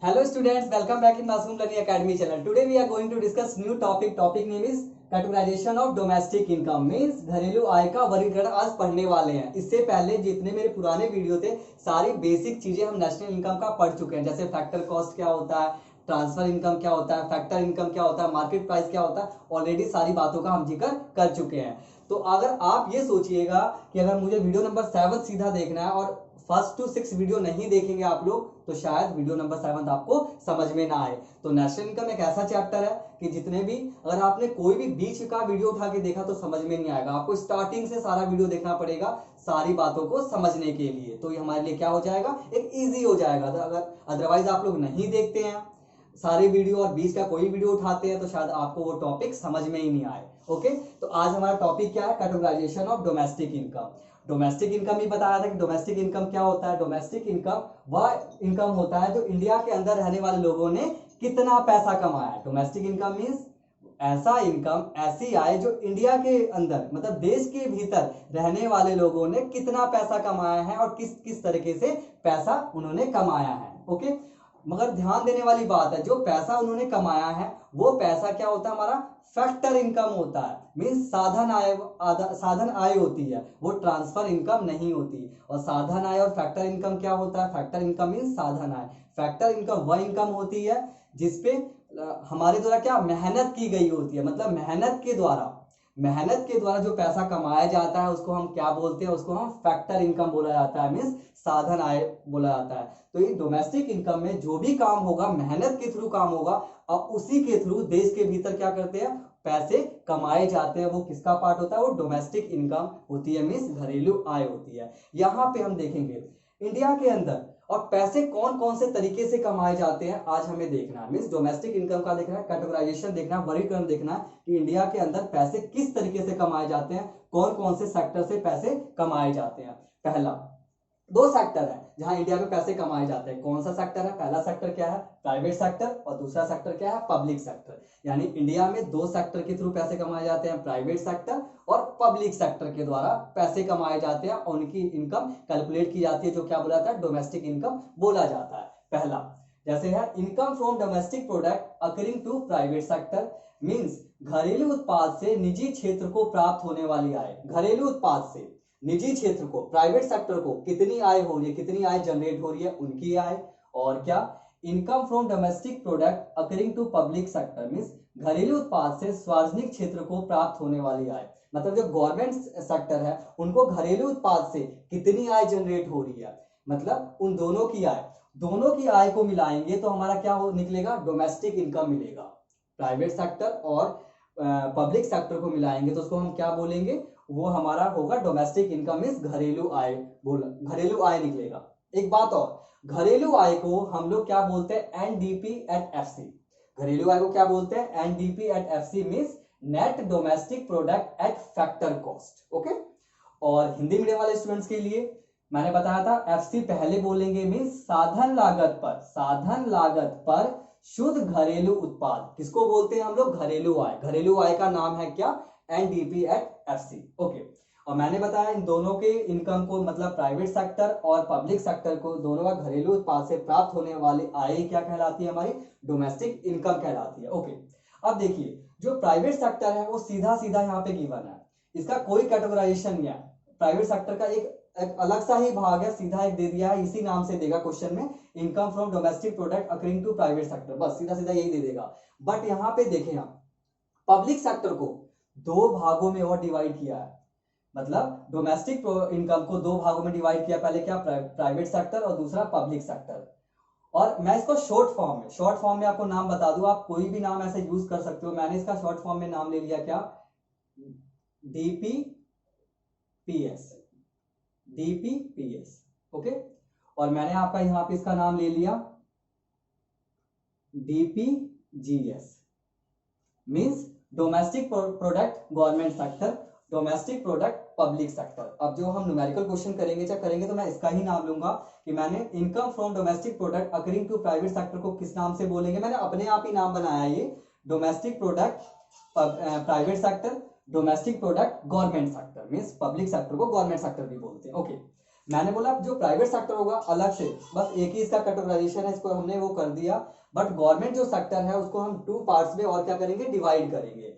Hello students, welcome back in Masoom Learning Academy channel. Today we are going to discuss new topic. Topic name is categorisation of domestic income means घरेलू आय का वर्गीकरण आज पढ़ने वाले हैं। इससे पहले जितने मेरे पुराने वीडियो थे सारी बेसिक चीजें हम नेशनल इनकम का पढ़ चुके हैं, जैसे फैक्टर कॉस्ट क्या होता है, ट्रांसफर इनकम क्या होता है, फैक्टर इनकम क्या होता है, मार्केट प्राइस क्या होता है। ऑलरेडी सारी बातों का हम जिक्र कर चुके हैं। तो अगर आप ये सोचिएगा कि अगर मुझे वीडियो नंबर 7 सीधा देखना है और फर्स्ट टू 6 वीडियो नहीं देखेंगे आप लोग तो शायद वीडियो नंबर 7 आपको समझ में ना आए। तो नेशनल इनकम एक ऐसा चैप्टर है कि जितने भी अगर आपने कोई भी बीच का वीडियो उठा के देखा तो समझ में नहीं आएगा, आपको स्टार्टिंग से सारा वीडियो देखना पड़ेगा सारी बातों को समझने के लिए। तो ये हमारे लिए क्या हो जाएगा, एक इजी हो जाएगा। अगर अदरवाइज आप लोग नहीं देखते हैं सारे वीडियो और बीच का कोई वीडियो उठाते हैं तो शायद आपको वो टॉपिक समझ में ही नहीं आए। ओके, तो आज हमारा टॉपिक क्या है, categorization of domestic income. Domestic income ही बताया था कि डोमेस्टिक इनकम क्या होता है। डोमेस्टिक इनकम वह इनकम होता है जो इंडिया के अंदर रहने वाले लोगों ने कितना पैसा कमाया है। डोमेस्टिक इनकम मींस ऐसा इनकम, ऐसी आय जो इंडिया के अंदर मतलब देश के भीतर रहने वाले लोगों ने कितना पैसा कमाया है और किस किस तरीके से पैसा उन्होंने कमाया है। ओके, मगर ध्यान देने वाली बात है, जो पैसा उन्होंने कमाया है वो पैसा क्या होता है, हमारा फैक्टर इनकम होता है। मींस साधन आय होती है, वो ट्रांसफर इनकम नहीं होती। और साधन आय और फैक्टर इनकम क्या होता है, फैक्टर इनकम मींस साधन आय। फैक्टर इनकम वह इनकम होती है जिसपे हमारे द्वारा क्या मेहनत की गई होती है, मतलब मेहनत के द्वारा जो पैसा कमाया जाता है उसको हम क्या बोलते हैं, उसको हम फैक्टर इनकम बोला जाता है, मींस साधन आय बोला जाता है। तो ये डोमेस्टिक इनकम में जो भी काम होगा मेहनत के थ्रू काम होगा और उसी के थ्रू देश के भीतर क्या करते हैं, पैसे कमाए जाते हैं। वो किसका पार्ट होता है, वो डोमेस्टिक इनकम होती है, मींस घरेलू आय होती है। यहाँ पे हम देखेंगे इंडिया के अंदर और पैसे कौन कौन से तरीके से कमाए जाते हैं आज हमें देखना है। मींस डोमेस्टिक इनकम का देखना है, कैटेगराइजेशन देखना है, वर्गीकरण देखना है कि इंडिया के अंदर पैसे किस तरीके से कमाए जाते हैं, कौन कौन से सेक्टर से पैसे कमाए जाते हैं। पहला, दो सेक्टर है जहां इंडिया में पैसे कमाए जाते हैं। कौन सा सेक्टर है, पहला सेक्टर क्या है, प्राइवेट सेक्टर, और दूसरा सेक्टर क्या है, पब्लिक सेक्टर। यानी इंडिया में दो सेक्टर के थ्रू पैसे कमाए जाते हैं, प्राइवेट सेक्टर और पब्लिक सेक्टर के द्वारा पैसे कमाए जाते हैं और उनकी इनकम कैलकुलेट की जाती है, जो क्या बोला जाता है, डोमेस्टिक इनकम बोला जाता है। पहला जैसे है income from domestic product accruing to private sector, means घरेलू उत्पाद से निजी क्षेत्र को प्राप्त होने वाली आय। घरेलू उत्पाद से निजी क्षेत्र को, प्राइवेट सेक्टर को कितनी आय हो रही है, कितनी आय जनरेट हो रही है, उनकी आय। और क्या, income from domestic product accruing to public sector, means घरेलू उत्पाद से सार्वजनिक क्षेत्र को प्राप्त होने वाली आय। मतलब जो गवर्नमेंट सेक्टर है उनको घरेलू उत्पाद से कितनी आय जनरेट हो रही है, मतलब उन दोनों की आय, दोनों की आय को मिलाएंगे तो हमारा क्या हो निकलेगा, डोमेस्टिक इनकम मिलेगा। प्राइवेट सेक्टर और पब्लिक सेक्टर को मिलाएंगे तो उसको हम क्या बोलेंगे, वो हमारा होगा डोमेस्टिक इनकम मींस घरेलू आय, घरेलू आय निकलेगा। एक बात और, घरेलू आय को हम लोग क्या बोलते हैं, एनडीपी एट एफसी। घरेलू आय को क्या बोलते हैं, NDP at FC means net domestic product at factor cost. Okay, और हिंदी मीडियम वाले स्टूडेंट्स के लिए मैंने बताया था एफसी पहले बोलेंगे, मींस साधन लागत पर शुद्ध घरेलू उत्पाद। किसको बोलते हैं हम लोग, घरेलू आय। घरेलू आय का नाम है क्या, एनडीपी एट एफसी। ओके, और मैंने बताया इन दोनों के इनकम को, मतलब प्राइवेट सेक्टर और पब्लिक सेक्टर को, दोनों का घरेलू उत्पाद से प्राप्त होने वाली आय क्या कहलाती है, हमारी डोमेस्टिक इनकम कहलाती है। ओके, अब देखिए जो प्राइवेट सेक्टर है वो सीधा सीधा यहाँ पे गिवन है, इसका कोई कैटेगराइजेशन नहीं है। प्राइवेट सेक्टर का एक अलग सा ही भाग है, सीधा एक दे दिया है, इसी नाम से देगा क्वेश्चन में, income from domestic product accruing to private sector, बस सीधा सीधा यही दे देगा। बट यहाँ पे देखें हम पब्लिक सेक्टर को दो भागों में और डिवाइड किया है, मतलब डोमेस्टिक इनकम को दो भागों में डिवाइड किया, पहले क्या प्राइवेट सेक्टर और दूसरा पब्लिक सेक्टर। और मैं इसको शॉर्ट फॉर्म में आपको नाम बता दूं, आप कोई भी नाम ऐसे यूज कर सकते हो। मैंने इसका शॉर्ट फॉर्म में नाम ले लिया क्या, डीपीपीएस। ओके, और मैंने आपका यहां पे इसका नाम ले लिया DPGS, means domestic product government sector, domestic product public sector. अब जो हम न्यूमेरिकल क्वेश्चन करेंगे तो मैं इसका ही नाम लूंगा कि मैंने income from domestic product accruing to private sector को किस नाम से बोलेंगे, मैंने अपने आप ही नाम बनाया ये, domestic product private sector, domestic product government sector, means public sector को गवर्नमेंट सेक्टर भी बोलते हैं। ओके, मैंने बोला जो प्राइवेट सेक्टर होगा अलग से, बस एक ही इसका कैटेगराइजेशन है, इसको हमने वो कर दिया। बट गवर्नमेंट जो सेक्टर है उसको हम टू पार्ट्स में और क्या करेंगे, डिवाइड करेंगे।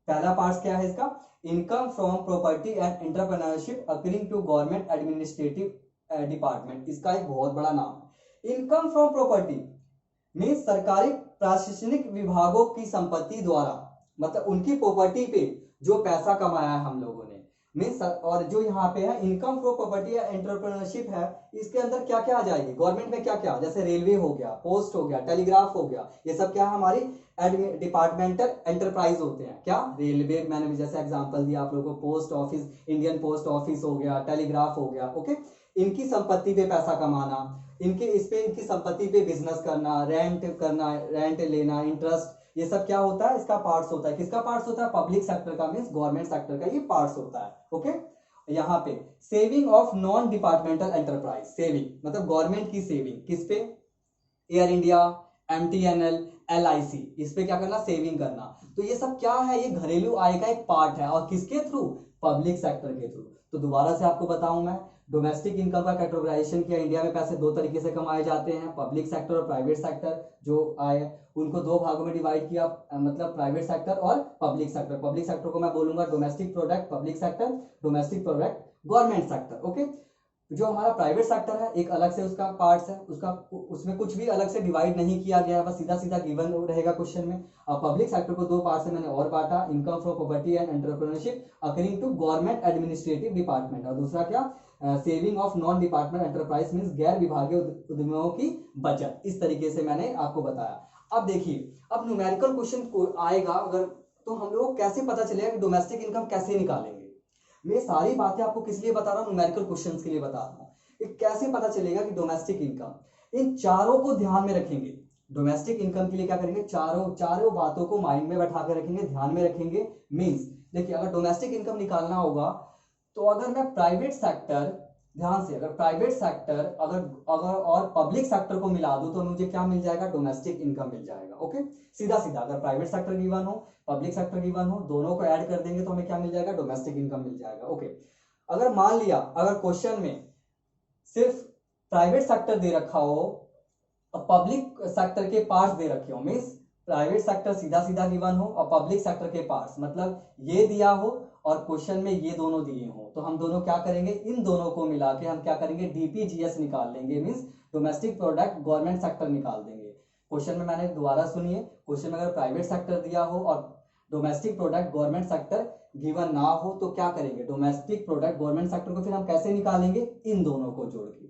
पहला पार्ट क्या है इसका, income from property and entrepreneurship accruing to government administrative department. इसका एक बहुत बड़ा नाम है। इनकम फ्रॉम प्रॉपर्टी मीन्स सरकारी प्रशासनिक विभागों की संपत्ति द्वारा, मतलब उनकी प्रॉपर्टी पे जो पैसा कमाया है हम लोगों ने मीन्स। और जो यहाँ पे है इनकम फ्रॉम प्रॉपर्टी या एंटरप्रेन्योरशिप है, इसके अंदर क्या क्या आ जाएगी, गवर्नमेंट में क्या क्या, जैसे रेलवे हो गया, पोस्ट हो गया, टेलीग्राफ हो गया, ये सब क्या है हमारी डिपार्टमेंटल एंटरप्राइज होते हैं। क्या, रेलवे मैंने भी जैसे एग्जांपल दिया आप लोगों को, post office, Indian post office हो गया, टेलीग्राफ हो गया, ओके। इनकी संपत्ति पे पैसा कमाना, इनके इस पे इनकी संपत्ति पे बिजनेस करना, रेंट लेना, इंटरेस्ट, ये सब क्या होता है, इसका पार्ट्स होता है। किसका पार्ट्स होता है, पब्लिक सेक्टर का, मींस गवर्नमेंट सेक्टर का ये पार्ट्स होता है, ओके। यहाँ पे saving of non departmental enterprise, saving मतलब गवर्नमेंट की सेविंग किस पे, एयर इंडिया, एमटीएनएल, एलआईसी, इस पे क्या करना, सेविंग करना। तो ये सब क्या है, ये घरेलू आय का एक पार्ट है, और किसके थ्रू, पब्लिक सेक्टर के थ्रू। तो दोबारा से आपको बताऊं मैं, डोमेस्टिक इनकम का कैटेगराइजेशन किया, इंडिया में पैसे दो तरीके से कमाए जाते हैं, पब्लिक सेक्टर और प्राइवेट सेक्टर। जो आए उनको दो भागों में डिवाइड किया, मतलब प्राइवेट सेक्टर और पब्लिक सेक्टर। पब्लिक सेक्टर को मैं बोलूंगा domestic product public sector, domestic product government sector, okay. जो हमारा प्राइवेट सेक्टर है एक अलग से उसका पार्ट्स है, उसका उसमें कुछ भी अलग से डिवाइड नहीं किया गया है, बस सीधा सीधा गिवन रहेगा क्वेश्चन में। और पब्लिक सेक्टर को दो पार्ट से मैंने और बांटा, income from property and entrepreneurship according to government administrative department, और दूसरा क्या, saving of non department enterprise means गैर विभागीय उद्यमों की बचत। इस तरीके से मैंने आपको बताया। अब देखिए, अब न्यूमेरिकल क्वेश्चन आएगा अगर, तो हम लोग कैसे पता चलेगा कि डोमेस्टिक इनकम कैसे निकालेंगे। मैं सारी बातें आपको किस लिए बता रहा हूँ, न्यूमेरिकल क्वेश्चंस के लिए बता रहा हूँ। ये कैसे पता चलेगा कि डोमेस्टिक इनकम, इन चारों को ध्यान में रखेंगे। डोमेस्टिक इनकम के लिए क्या करेंगे, चारों बातों को माइंड में बैठा कर रखेंगे, ध्यान में रखेंगे। मींस देखिए, अगर डोमेस्टिक इनकम निकालना होगा तो अगर मैं प्राइवेट सेक्टर, ध्यान से, अगर प्राइवेट सेक्टर अगर और पब्लिक सेक्टर को मिला दूं तो मुझे क्या मिल जाएगा, डोमेस्टिक इनकम मिल जाएगा, ओके। सीधा सीधा अगर प्राइवेट सेक्टर गिवन हो, पब्लिक सेक्टर गिवन हो, दोनों को ऐड कर देंगे तो हमें क्या मिल जाएगा, डोमेस्टिक इनकम मिल जाएगा, ओके। अगर मान लिया, अगर क्वेश्चन में सिर्फ प्राइवेट सेक्टर दे रखा हो और पब्लिक सेक्टर के पार्ट्स दे रखे हो, मींस प्राइवेट सेक्टर सीधा सीधा गिवन हो और पब्लिक सेक्टर के पार्ट्स, मतलब ये दिया हो और क्वेश्चन में ये दोनों दिए हो, तो हम दोनों क्या करेंगे, इन दोनों को मिला के हम क्या करेंगे, डीपीजीएस निकाल लेंगे, means domestic product government sector निकाल देंगे। क्वेश्चन में मैंने दोबारा सुनिए, क्वेश्चन में अगर प्राइवेट सेक्टर दिया हो और domestic product government sector given ना हो तो क्या करेंगे, डोमेस्टिक प्रोडक्ट गवर्नमेंट सेक्टर को फिर हम कैसे निकालेंगे, इन दोनों को जोड़ के।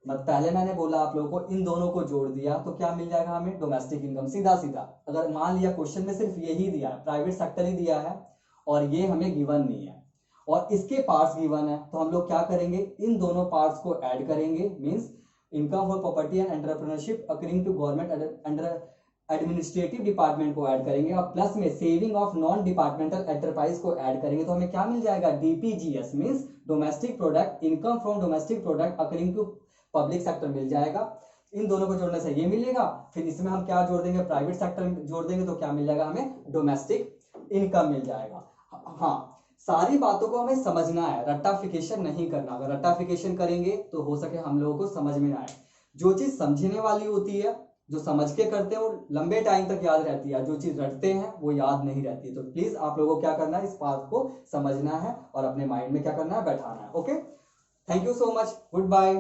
मतलब पहले मैंने बोला आप लोगों को, इन दोनों को जोड़ दिया तो क्या मिल जाएगा हमें, डोमेस्टिक इनकम, सीधा सीधा। अगर मान लिया क्वेश्चन में सिर्फ यही दिया है, प्राइवेट सेक्टर ही दिया है और ये हमें गिवन नहीं है और इसके पार्ट्स गिवन है, तो हम लोग क्या करेंगे, इन दोनों पार्ट्स को ऐड करेंगे, means income for property and entrepreneurship according to government under administrative department को ऐड करेंगे और प्लस में saving of non departmental enterprise को ऐड करेंगे, तो हमें क्या मिल जाएगा, DPGS means domestic product, income from domestic product according to public sector मिल जाएगा। इन दोनों को जोड़ने से ये मिलेगा, फिर इसमें हम क्या जोड़ देंगे, प्राइवेट सेक्टर जोड़ देंगे तो क्या मिल जाएगा हमें, डोमेस्टिक इनकम मिल जाएगा। हाँ, सारी बातों को हमें समझना है, रट्टाफिकेशन नहीं करना। अगर रट्टाफिकेशन करेंगे तो हो सके हम लोगों को समझ में ना आए। जो चीज समझने वाली होती है, जो समझ के करते हैं वो लंबे टाइम तक याद रहती है, जो चीज रटते हैं वो याद नहीं रहती है। तो प्लीज आप लोगों को क्या करना है, इस बात को समझना है और अपने माइंड में क्या करना है, बैठाना है, okay. Thank you so much, good bye.